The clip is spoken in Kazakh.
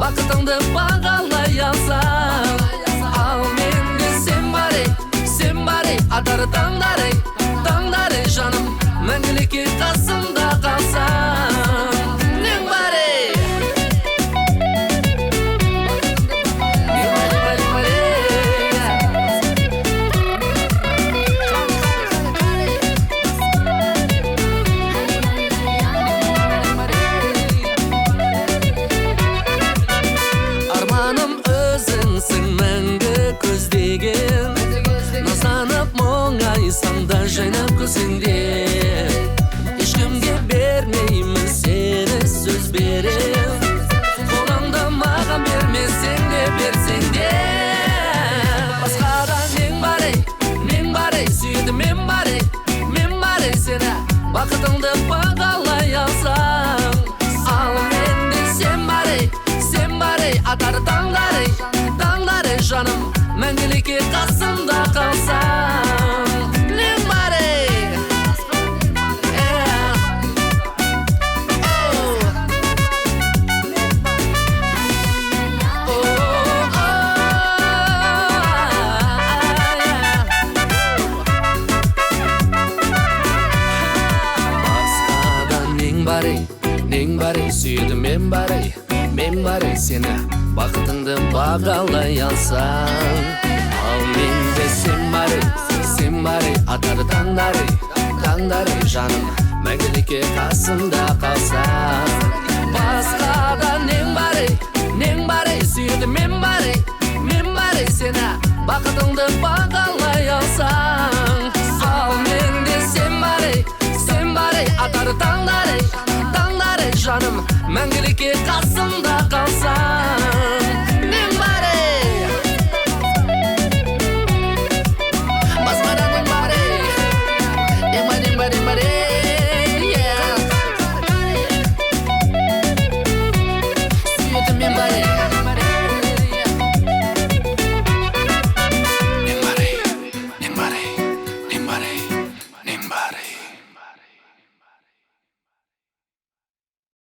бақытыңды бағалай алсаң. Ал менде сен бар ей, атар таңдар ей, жаным, мәңгілікке қасымда қалсаң. Нең бар ей, арманым өзіңсің мәңгі көздеген. Назанып мұңайсаң да жайнап күлсеңде, ешкімге бермеймін сені, сөз берем. Қолыңды маған бермесең де берсең де. Басқада нең бар ей, сүйеді мен бар ей сені, бақытыңды бағалай алсаң. Ал менде сен бар ей, атар таңдар ей, жаным, мәңгілікке қасымда қалсаң. Нең бар ей, басқада нең бар ей, сүйеді мен бар ей сені, бақытыңды бағалай алсаң. Ал менде сен бар ей, атар таңдар ей, жаным, мәңгілікке қасымда қалсаң. Басқада нең бар ей, сүйеді мен бар ей сені, бақытыңды бағалай алсаң. Ал менде сен бар ей, атар таңдар ей, жаным, мәңгілікке қасымда